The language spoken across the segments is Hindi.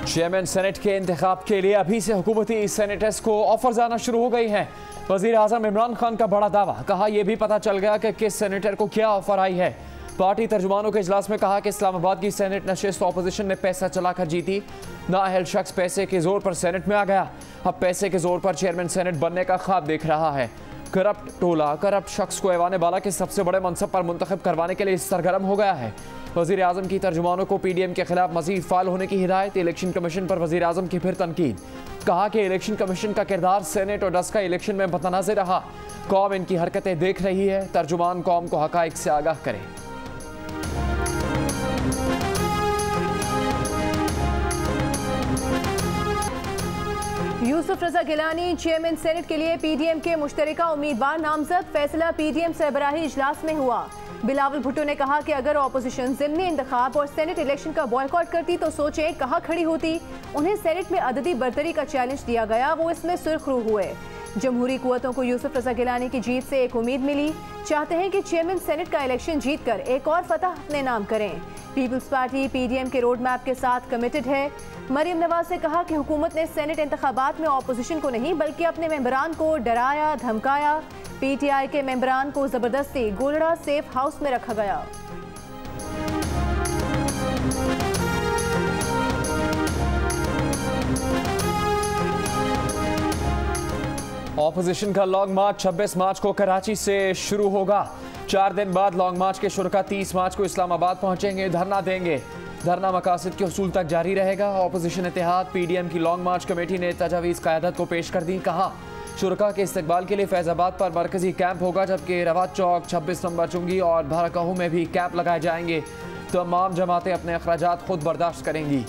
चेयरमैन सेनेट के इंतखाब के लिए अभी से हुकूमती सेनेटर्स को ऑफर्स आना शुरू हो गई हैं। वजीर आजम इमरान खान का बड़ा दावा, कहा यह भी पता चल गया कि किस सेनेटर को क्या ऑफर आई है। पार्टी तर्जुमानों के इजलास में कहा कि इस्लामाबाद की सेनेट नशिस्त ऑपोजिशन ने पैसा चलाकर जीती। नाअहल शख्स पैसे के जोर पर सेनेट में आ गया, अब पैसे के जोर पर चेयरमैन सेनेट बनने का ख्वाब देख रहा है। करप्ट टोला करप्ट शख्स को ऐवान बाला के सबसे बड़े मनसब पर मुंतखब करवाने के लिए सरगर्म हो गया है। वज़ीर आज़म की तर्जुमानों को PDM के खिलाफ मज़ीद फाल होने की हिदायत। इलेक्शन कमीशन पर वज़ीर आज़म की फिर तनकीद, कहा कि इलेक्शन कमीशन का किरदार सेनेट और डस्का इलेक्शन में मुतनाज़िर रहा। कौम इनकी हरकतें देख रही है, तर्जुमान कौम को हक़ाइक़ से आगाह करें। यूसुफ रजा गिलानी चेयरमैन सेनेट के लिए PDM के मुश्तरका उम्मीदवार नामजद। फैसला PDM सरबराही इजलास में हुआ। बिलावल भुट्टो ने कहा कि अगर ऑपोजिशन ज़िमनी इंतखाब और सेनेट इलेक्शन का बॉयकॉट करती तो सोचें कहाँ खड़ी होती। उन्हें सेनेट में अददी बरतरी का चैलेंज दिया गया, वो इसमें सुर्खरू हुए। जमहूरी कुव्वतों को यूसुफ रजा गिलानी की जीत से एक उम्मीद मिली, चाहते हैं कि चेयरमैन सेनेट का इलेक्शन जीत कर एक और फतह अपने नाम करें। पीपल्स पार्टी PDM के रोड मैप के साथ कमिटेड है। मरियम नवाज ने कहा कि हुकूमत ने सेनेट इंतखाबात में ऑपोजिशन को नहीं बल्कि अपने मेंबरान को डराया धमकाया। PTI के मेंबरान को जबरदस्ती गोलड़ा सेफ हाउस में रखा गया। ऑपोजिशन का लॉन्ग मार्च 26 मार्च को कराची से शुरू होगा। 4 दिन बाद लॉन्ग मार्च के शुरका 30 मार्च को इस्लामाबाद पहुंचेंगे, धरना देंगे। धरना मकासद के उसूल तक जारी रहेगा। ऑपोजिशन इत्तेहाद PDM की लॉन्ग मार्च कमेटी ने तजावीज़ क़यादत को पेश कर दी। कहा शुरका के इस्तकबाल के लिए फैज़ाबाद पर मरकजी कैंप होगा, जबकि रवात चौक 26 नंबर चुंगी और भरकहू में भी कैंप लगाए जाएंगे। तमाम जमातें अपने अखराजात खुद बर्दाश्त करेंगी।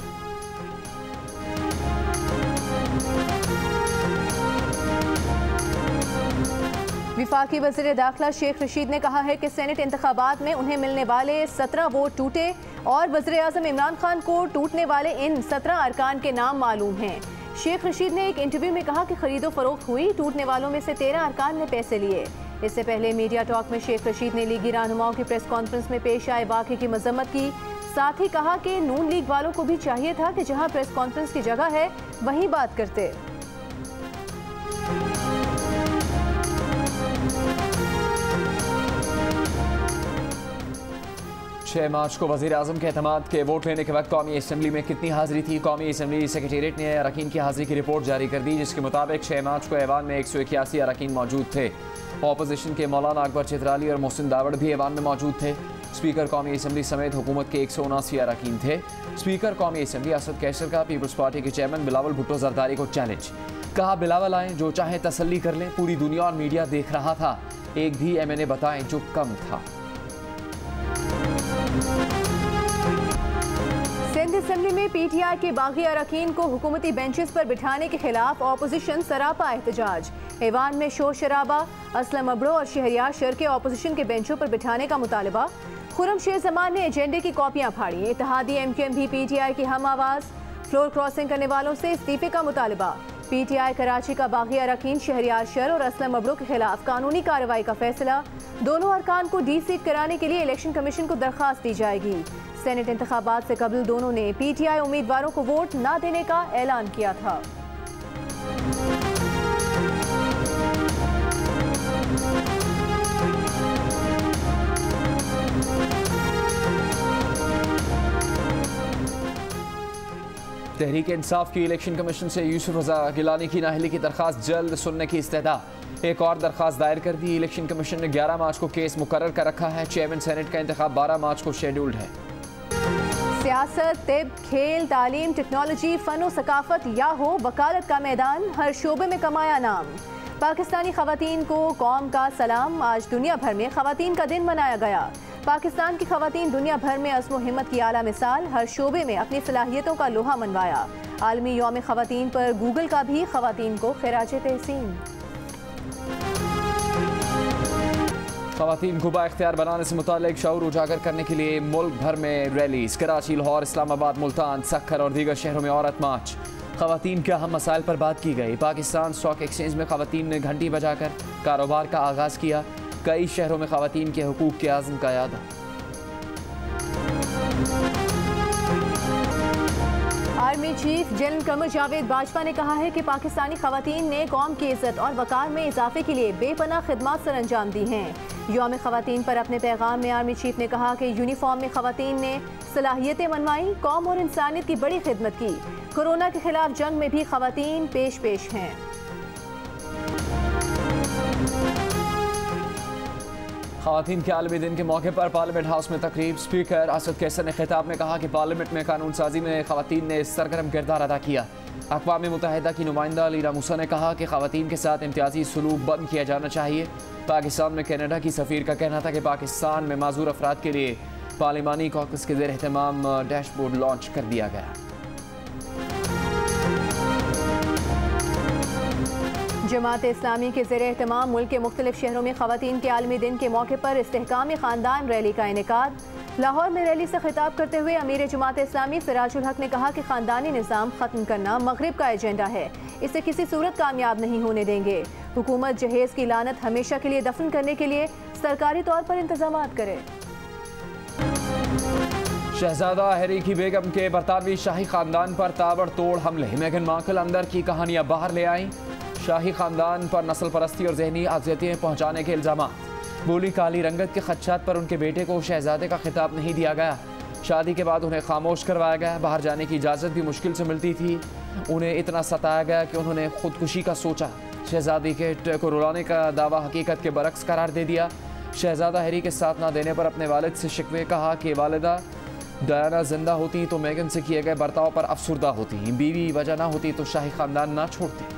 विफाकी वज़ीर दाखिला शेख रशीद ने कहा है कि सेनेट इंतखाबात में उन्हें मिलने वाले 17 वोट टूटे और वज़ीर आज़म इमरान खान को टूटने वाले इन 17 अरकान के नाम मालूम हैं। शेख रशीद ने एक इंटरव्यू में कहा कि खरीदो फरोख्त हुई, टूटने वालों में से 13 अरकान ने पैसे लिए। इससे पहले मीडिया टॉक में शेख रशीद ने लीगी रहनुमाओं की प्रेस कॉन्फ्रेंस में पेश आए वाक़े की मजम्मत की। साथ ही कहा कि नून लीग वालों को भी चाहिए था कि जहां प्रेस कॉन्फ्रेंस की जगह है वहीं बात करते। 6 मार्च को वज़ीर आज़म के एतमाद के वोट लेने के वक्त कौमी असम्बली में कितनी हाज़िरी थी। कौमी असम्बली सेक्रेटेरिएट ने अरकान की हाज़िरी की रिपोर्ट जारी कर दी, जिसके मुताबिक 6 मार्च को ऐवान में 181 अरकान मौजूद थे। ऑपोजिशन के मौलाना अकबर चित्राली और मोहसिन दावड़ भी ऐवान में मौजूद थे। स्पीकर कौमी असम्बली समेत हुकूमत के 179 अरकान थे। स्पीकर कौमी असम्बली असद कैसर का पीपल्स पार्टी के चेयरमैन बिलावल भुट्टो जरदारी को चैलेंज, कहा बिलावल आए, जो चाहे तसल्ली कर लें, पूरी दुनिया और मीडिया देख रहा था, एक भी MNA बताएं जो कम था। सिंध असेंबली में PTI के बागी अरकान को हुकूमती बेंचेस पर बिठाने के खिलाफ ऑपोजिशन सरापा एहतजाज। ऐवान में शोर शराबा, असलम अबड़ो और शहरियार शर के ऑपोजिशन के बेंचों पर बिठाने का मुतालबा। खुर्रम शेर जमान ने एजेंडे की कॉपियां फाड़ी। इत्तेहादी MQM भी PTI की हम आवाज़। फ्लोर क्रॉसिंग करने वालों से इस्तीफे का मुतालबा। PTI कराची का बागी अरकान शहरियार शर और असलम अबड़ो के खिलाफ कानूनी कार्रवाई का फैसला। दोनों अरकान को डीसीट कराने के लिए इलेक्शन कमीशन को दरख्वास्त दी जाएगी। सेनेट इंतखाबात से कबल दोनों ने PTI उम्मीदवारों को वोट न देने का ऐलान किया था। तहरीक इंसाफ की इलेक्शन कमीशन से यूसुफ रजा गिलानी की नाअहली की दरख्वास्त जल्द सुनने की इस्तदा। एक और दरख्वास्त दायर कर दी। इलेक्शन कमीशन ने 11 मार्च को केस मुकर्रर कर रखा है। चेयरमैन सेनेट का इंतखाब 12 मार्च को शेड्यूल्ड है। सियासत, तिब, खेल, तालीम, टेक्नोलॉजी, फन और सकाफत या हो वकालत का मैदान, हर शोबे में कमाया नाम। पाकिस्तानी खवातीन को कौम का सलाम। आज दुनिया भर में खवातीन का दिन मनाया गया। पाकिस्तान की खवातीन दुनिया भर में अज़्म व हिम्मत की आला मिसाल, हर शोबे में अपनी सलाहियतों का लोहा मनवाया। आलमी यौम खवातीन पर गूगल का भी खवातीन को खिराजे तहसीन। खवातीन को बाइख्तियार बनाने से मुतालिक शऊर उजागर करने के लिए मुल्क भर में रैलीज। कराची, लाहौर, इस्लामाबाद, मुल्तान, सक्खर और दीगर शहरों में औरत मार्च। खवातीन के अहम मसाइल पर बात की गई। पाकिस्तान स्टॉक एक्सचेंज में खवातीन ने घंटी बजाकर कारोबार का आगाज़ किया। कई शहरों में खवातीन के हुकूक के आज़म का यादा। Army chief general Qamar Javed Bajwa ने कहा है कि पाकिस्तानी खवातीन ने कौम की इज्जत और वकार में इजाफे के लिए बेपनाह खिदमत सर अंजाम दी हैं। यौम खवातीन पर अपने पैगाम में आर्मी चीफ ने कहा कि यूनिफॉर्म में खवातीन ने सलाहियतें मनवाई, कौम और इंसानियत की बड़ी खिदमत की। कोरोना के खिलाफ जंग में भी खवातीन पेश हैं। खवातीन के आलमी दिन के मौके पर पार्लियामेंट हाउस में तकरीब। स्पीकर असद कैसर ने खिताब में कहा कि पार्लियामेंट में कानून साजी में खवातीन ने सरगर्म किरदार अदा किया। अक़वाम मुत्तहिदा की नुमाइंदा लीला मूसा ने कहा कि खवातीन के साथ इम्तियाजी सलूक बंद किया जाना चाहिए। पाकिस्तान में कनाडा की सफ़ीर का कहना था कि पाकिस्तान में माजूर अफराद के लिए पार्लिमानी कॉकस के ज़ेर एहतमाम डैशबोर्ड लॉन्च कर दिया गया। जमात इस्लामी के ज़ेर एहतमाम मुल्क के मुख्तलिफ शहरों में खवातीन के आलमी दिन के मौके पर इस्तेहकाम ख़ानदान रैली का इनेकाद। लाहौर में रैली से खिताब करते हुए अमीर जमात इस्लामी सिराजुल हक ने कहा कि ख़ानदानी निज़ाम ख़त्म करना मगरिब का एजेंडा है, इसे किसी सूरत कामयाब नहीं होने देंगे। हुकूमत जहेज़ की लानत हमेशा के लिए दफन करने के लिए सरकारी तौर पर इंतजाम करे। शहजादा हैरी की बेगम के बरतानवी शाही खानदान पर ताबड़तोड़ हमले। मेगन मार्कल अंदर की कहानियां बाहर ले आईं। शाही खानदान पर नस्ल परस्ती और जहनी अज़ियतें पहुंचाने के इल्ज़ाम। बोली काली रंगत के खदशात पर उनके बेटे को शहजादे का खिताब नहीं दिया गया। शादी के बाद उन्हें खामोश करवाया गया। बाहर जाने की इजाज़त भी मुश्किल से मिलती थी। उन्हें इतना सताया गया कि उन्होंने खुदकुशी का सोचा। शहजादी के को रुलाने का दावा हकीकत के बरक्स करार दे दिया। शहजादा हैरी के साथ ना देने पर अपने वालिद से शिकवे। कहा कि वालिदा डायना जिंदा होती तो मेगन से किए गए बर्ताव पर अफसुर्दा होती। बीवी वजह ना होती तो शाही खानदान ना छोड़ती।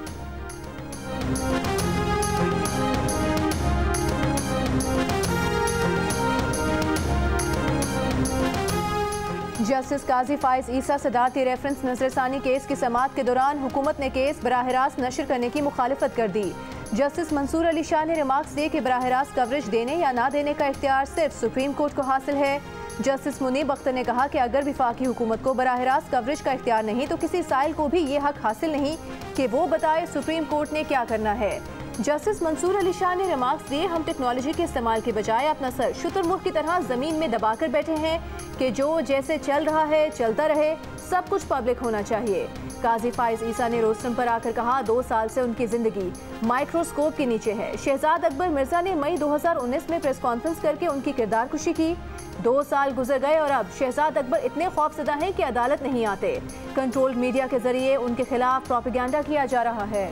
जस्टिस काजी फाइज ईसा सदारती रेफरेंस नजरसानी केस की समाअत के दौरान हुकूमत ने केस बराह रास्त नशर करने की मुखालफत कर दी। जस्टिस मंसूर अली शाह ने रिमार्क्स दिए कि बराह रास्त कवरेज देने या ना देने का इख्तियार सिर्फ सुप्रीम कोर्ट को हासिल है। जस्टिस मुनीब अख्तर ने कहा कि अगर विफाकी हुकूमत को बराह रास्त कवरेज का इख्तियार नहीं तो किसी साइल को भी ये हक हासिल नहीं कि वो बताए सुप्रीम कोर्ट ने क्या करना है। जस्टिस मंसूर अली शाह ने रिमार्क्स दिए, हम टेक्नोलॉजी के इस्तेमाल के बजाय अपना सर शुतुरमुर्ग की तरह जमीन में दबाकर बैठे हैं कि जो जैसे चल रहा है चलता रहे, सब कुछ पब्लिक होना चाहिए। काजी फाइज ईसा ने रोस्टम पर आकर कहा 2 साल से उनकी जिंदगी माइक्रोस्कोप के नीचे है। शहजाद अकबर मिर्जा ने मई 2019 में प्रेस कॉन्फ्रेंस करके उनकी किरदार कुशी की। 2 साल गुजर गए और अब शहजाद अकबर इतने खौफजदा हैं कि अदालत नहीं आते। कंट्रोल्ड मीडिया के जरिए उनके खिलाफ प्रोपेगेंडा किया जा रहा है।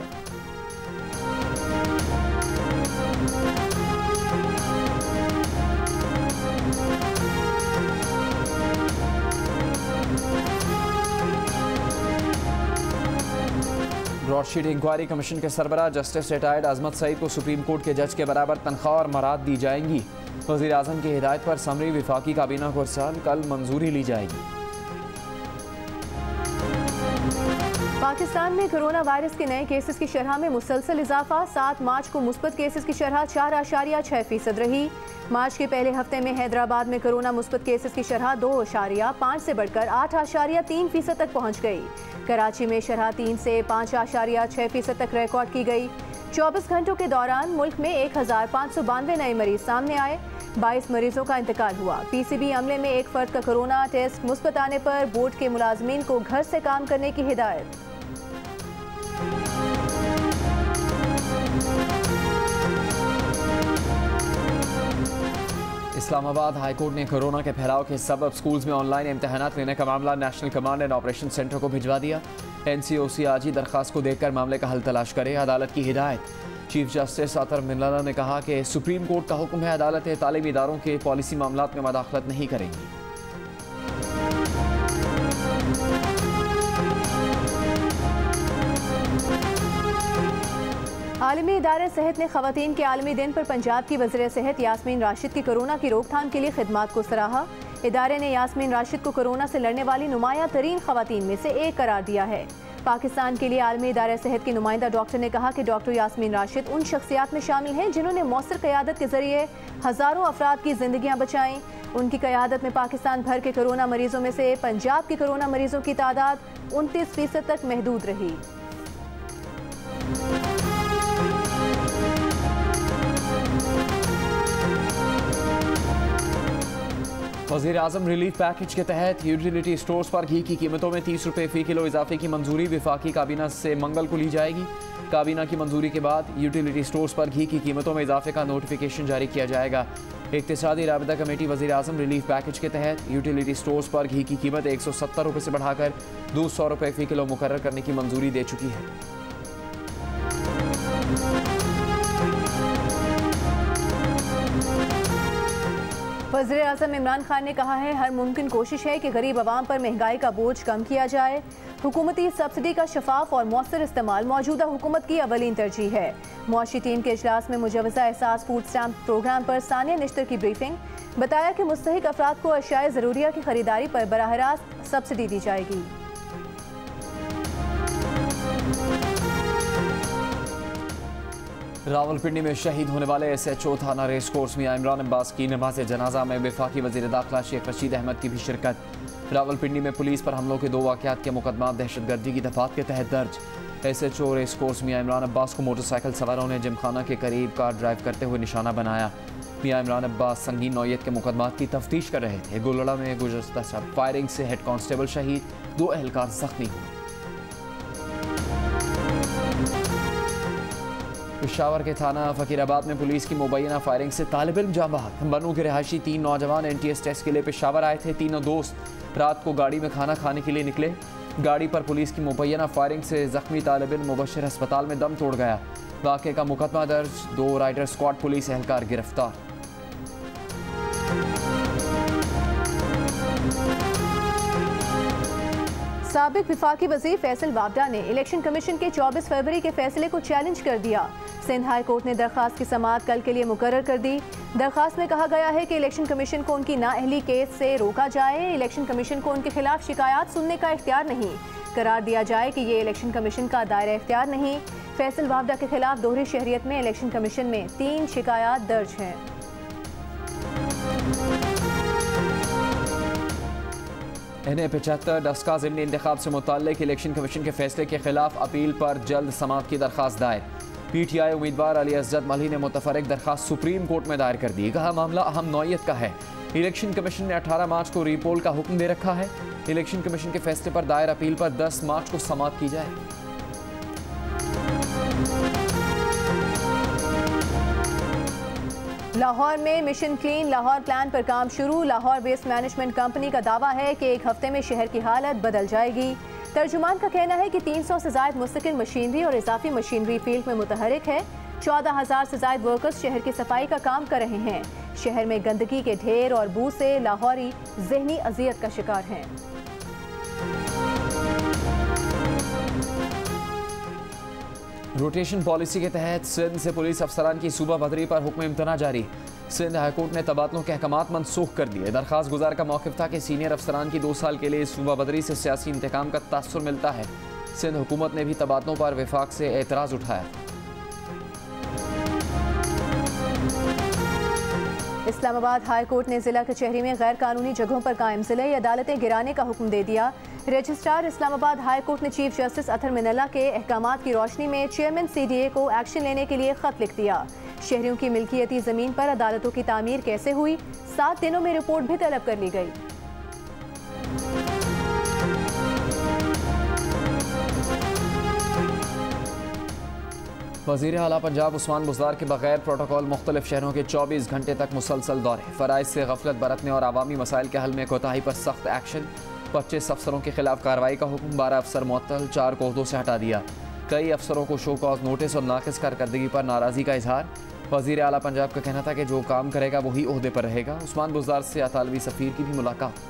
ब्रॉडशीट इंक्वायरी कमीशन के सरबराह जस्टिस रिटायर्ड अजमत सईद को सुप्रीम कोर्ट के जज के बराबर तनख्वाह और मराद दी जाएंगी। वज़ीर आज़म की हिदायत पर समरी विफाकी काबीना को इरसाल, कल मंजूरी ली जाएगी। पाकिस्तान में कोरोना वायरस के नए केसेस की शरह में मुसलसल इजाफा। 7 मार्च को मुस्बत केसेस की शरह 4.6% रही। मार्च के पहले हफ्ते में हैदराबाद में कोरोना मुस्बत केसेस की शरह 2.5 से बढ़कर 8.3% तक पहुंच गई। कराची में शरह 3 से 5.6% तक रिकॉर्ड की गई। 24 घंटों के दौरान मुल्क में 1592 नए मरीज सामने आए। 22 मरीजों का इंतकाल हुआ। पीसीबी अमले में एक फर्द का कोरोना टेस्ट मुस्बत आने पर बोर्ड के मुलाजमीन को घर से काम करने की हिदायत। इस्लामाबाद हाईकोर्ट ने कोरोना के फैलाव के सबब स्कूल्स में ऑनलाइन इम्तहानात लेने का मामला national command and operation centre को भिजवा दिया। NCOC आज ही दरखास्त को देखकर मामले का हल तलाश करे। अदालत की हिदायत। चीफ जस्टिस आतर मिल्ला ने कहा कि सुप्रीम कोर्ट का हुक्म है, अदालतें तालीमी इदारों के पॉलिसी मामलात में मदाखलत नहीं करेंगी। आलमी इदारे सेहत ने खवातीन के आलमी दिन पर पंजाब की वज़ीर सेहत यास्मीन राशिद की कोरोना की रोकथाम के लिए खिदमात को सराहा। इदारे ने यास्मीन राशिद को कोरोना से लड़ने वाली नुमाया तरीन खवातीन में से एक करार दिया है। पाकिस्तान के लिए आलमी इदारे सेहत की नुमाइंदा डॉक्टर ने कहा कि डॉक्टर यास्मीन राशिद उन शख्सियात में शामिल हैं जिन्होंने मौसर क़यादत के जरिए हज़ारों अफराद की जिंदगियां बचाईं। उनकी क़यादत में पाकिस्तान भर के कोरोना मरीजों में से पंजाब के कोरोना मरीजों की तादाद 29% तक महदूद रही। वज़ीर आज़म रिलीफ पैकेज के तहत यूटिलिटी स्टोर्स पर घी की कीमतों में 30 रुपये फ़ी किलो इजाफे की मंजूरी वफाकी काबीना से मंगल को ली जाएगी। काबीना की मंजूरी के बाद यूटिलिटी स्टोर्स पर घी की कीमतों में इजाफे का नोटिफिकेशन जारी किया जाएगा। इक़्तिसादी राबिता कमेटी वज़ीर आज़म रिलीफ पैकेज के तहत यूटिलिटी स्टोर्स पर घी की कीमत 170 रुपये से बढ़ाकर 200 रुपये फ़ी किलो मुकर्रर करने की मंजूरी दे चुकी है। वज़ीर आज़म इमरान खान ने कहा है, हर मुमकिन कोशिश है कि गरीब आवाम पर महंगाई का बोझ कम किया जाए। हुकूमती सब्सिडी का शफाफ और मौसर इस्तेमाल मौजूदा हुकूमत की अवलीन तरजीह है। मुआशी टीम के इजलास में मुजवज़ा एहसास फूड स्टैम्प प्रोग्राम पर सानिया निश्तर की ब्रीफिंग। बताया कि मुस्तहिक अफराद को अशियाए ज़रूरिया की खरीदारी पर बराह रास्त सब्सिडी दी जाएगी। रावलपिंडी में शहीद होने वाले SHO थाना रेस कोर्स मियां इमरान अब्बास की नमाज जनाजा में वफाकी वज़ीर दाखिला शेख रशीद अहमद की भी शिरकत। रावलपिंडी में पुलिस पर हमलों के 2 वाक़यात के मुकदमा दहशतगर्दी की दफ़ात के तहत दर्ज। SHO रेस कोर्स मियां इमरान अब्बास को मोटरसाइकिल सवारों ने जिमखाना के करीब कार ड्राइव करते हुए निशाना बनाया। मियां इमरान अब्बास संगीन नौयत के मुकदमात की तफ्तीश कर रहे थे। गुलड़ा में गुज़श्ता शब फायरिंग से हेड कांस्टेबल शहीद, 2 एहलकार जख्मी हुए। पेशावर के थाना फ़कीराबाद में पुलिस की मुबैना फायरिंग से तालिब इल्म जाँ बहक। बनू के रिहायशी 3 नौजवान NTS टेस्ट के लिए पेशावर आए थे। तीनों दोस्त रात को गाड़ी में खाना खाने के लिए निकले। गाड़ी पर पुलिस की मुबैना फायरिंग से जख्मी तालिब इल्म मुबश्शिर अस्पताल में दम तोड़ गया। वाक़े का मुकदमा दर्ज, 2 राइडर स्क्वाड पुलिस एहलकार गिरफ्तार। साबिक विफाकी वज़ीर फैसल वावडा ने इलेक्शन कमीशन के 24 फरवरी के फैसले को चैलेंज कर दिया। सिंध हाई कोर्ट ने दरख्वास्त की समाअत कल के लिए मुकर्रर कर दी। दरख्वास्त में कहा गया है कि इलेक्शन कमीशन को उनकी नाअहली केस से रोका जाए। इलेक्शन कमीशन को उनके खिलाफ शिकायत सुनने का इख्तियार नहीं, करार दिया जाए कि ये इलेक्शन कमीशन का दायरा इख्तियार नहीं। फैसल वावडा के खिलाफ दोहरी शहरियत में इलेक्शन कमीशन में 3 शिकायत दर्ज हैं। NA-75 डस्का ज़िमनी इंतखाब से मुताल्लिक इलेक्शन कमीशन के फैसले के खिलाफ अपील पर जल्द समाअत की दरख्वास्त दायर। PTI उम्मीदवार अली असजद मल्ही ने मुतफरिक दरख्वास्त सुप्रीम कोर्ट में दायर कर दी। कहा, मामला अहम नौयत का है। इलेक्शन कमीशन ने 18 मार्च को रीपोल का हुक्म दे रखा है। इलेक्शन कमीशन के फैसले पर दायर अपील पर 10 मार्च को समाअत की जाए। लाहौर में मिशन क्लीन लाहौर प्लान पर काम शुरू। लाहौर वेस्ट मैनेजमेंट कंपनी का दावा है कि 1 हफ्ते में शहर की हालत बदल जाएगी। तर्जुमान का कहना है कि 300 से ज़ायद मुस्तकिल मशीनरी और इजाफी मशीनरी फील्ड में मुतहरिक है। 14,000 से ज़ायद वर्कर्स शहर की सफाई का काम कर रहे हैं। शहर में गंदगी के ढेर और बू से लाहौरी ज़हनी अजियत का शिकार हैं। रोटेशन पॉलिसी के तहत सिंध से पुलिस अफसरान की सूबा बदरी पर हुक्म इम्तना जारी। सिंध हाईकोर्ट ने तबादलों के अहकामात मनसूख कर दिए। दरख्वास्त गुजार का मौक़िफ़ था कि सीनियर अफसरान की 2 साल के लिए सूबा बदरी से सियासी इंतकाम का तासुर मिलता है। सिंध हुकूमत ने भी तबादलों पर वफाक से एतराज़ उठाया। इस्लामाबाद हाई कोर्ट ने जिला कचहरी में गैर कानूनी जगहों पर कायम जिले अदालतें गिराने का हुक्म दे दिया। रजिस्ट्रार इस्लामाबाद हाई कोर्ट ने चीफ जस्टिस अतर मिनल्ला के अहकामात की रोशनी में चेयरमैन CDA को एक्शन लेने के लिए खत लिख दिया। शहरियों की मिल्कियती ज़मीन पर अदालतों की तामीर कैसे हुई, 7 दिनों में रिपोर्ट भी तलब कर ली गई। वज़ीर आला पंजाब उस्मान बुज़दार के बगैर प्रोटोकॉल मुख्तलिफ शहरों के 24 घंटे तक मुसलसल दौरे। फ़राइज़ से गफलत बरतने और आवामी मसाइल के हल में कोताही पर सख्त एक्शन। 25 अफसरों के खिलाफ कार्रवाई का हुक्म। 12 अफसर मुअत्तल, 4 को ओहदों से हटा दिया। कई अफसरों को शो कॉज नोटिस और नाक़िस कारकर्दगी पर नाराज़गी का इजहार। वज़ीर आला पंजाब का कहना था कि जो काम करेगा वही ओहदे पर रहेगा। उस्मान बुज़दार से अतालवी सफ़ीर की भी मुलाकात।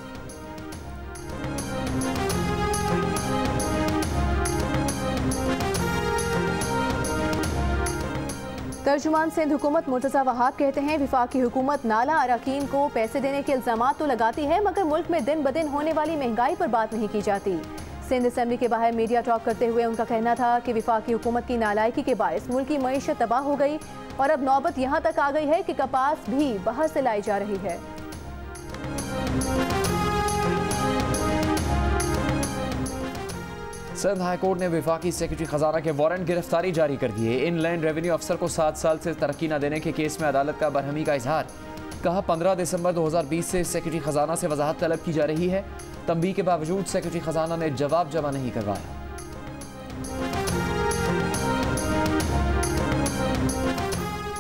तर्जुमान सिंध हुकूमत मुर्तज़ा वहाब कहते हैं, वफाकी हुकूमत नाला अरकान को पैसे देने के इल्ज़ामात तो लगाती है, मगर मुल्क में दिन ब दिन होने वाली महंगाई पर बात नहीं की जाती। सिंध असेंबली के बाहर मीडिया टॉक करते हुए उनका कहना था कि वफाकी हुकूमत की नालायकी के बायस मुल्क की मईशत तबाह हो गई और अब नौबत यहाँ तक आ गई है कि कपास भी बाहर से लाई जा रही है। सिंध हाईकोर्ट ने वफाकी सेक्रेटरी खजाना के वारंट गिरफ्तारी जारी कर दिए। इनलैंड रेवेन्यू अफसर को 7 साल से तरक्की न देने के केस में अदालत का बरहमी का इजहार। कहा 15 दिसंबर 2020 से सेक्रेटरी खजाना से वजाहत तलब की जा रही है। तंबीह के बावजूद सेक्रेटरी खजाना ने जवाब जमा नहीं करवाया।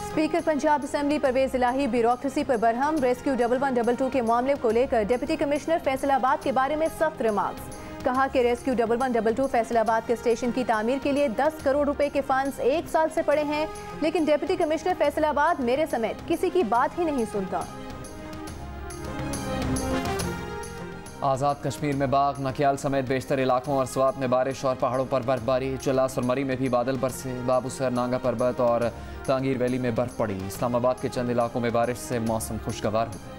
स्पीकर पंजाब असेंबली परवेज इलाही ब्यूरोक्रेसी पर बरहम। रेस्क्यू 1112 के मामले को लेकर डिप्टी कमिश्नर फैसलाबाद के बारे में सख्त रिमार्क्स। कहा कि रेस्क्यू 1112 फैसलाबाद के स्टेशन की तामीर के लिए 10 करोड़ रुपए के फंड्स 1 साल से पड़े हैं, लेकिन डिप्टी कमिश्नर फैसलाबाद मेरे समेत किसी की बात ही नहीं सुनता। आज़ाद कश्मीर में बाग, नकियाल समेत बेशतर इलाकों और स्वात में बारिश और पहाड़ों पर बर्फबारी। चलास और मरी में भी बादल बरसे। बाबूसर, नांगा पर्वत और तांगीर वैली में बर्फ पड़ी। इस्लामाबाद के चंद इलाकों में बारिश से मौसम खुशगवार हो गया।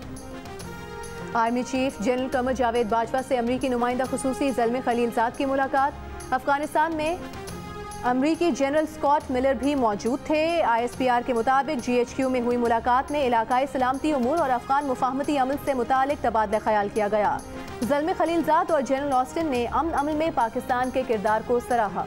Army chief general Qamar Javed Bajwa से अमरीकी नुमाइंदा खुसूसी ज़ल्मे खलीलजाद की मुलाकात। अफगानिस्तान में अमरीकी जनरल स्कॉट मिलर भी मौजूद थे। ISPR के मुताबिक GHQ में हुई मुलाकात में इलाकाई सलामती उमूर और अफगान मुफाहमती अमल से मुतालिक तबादला ख्याल किया गया। ज़ल्मे खलीलजाद और जनरल ऑस्टिन ने अमन अमल में पाकिस्तान के किरदार को सराहा।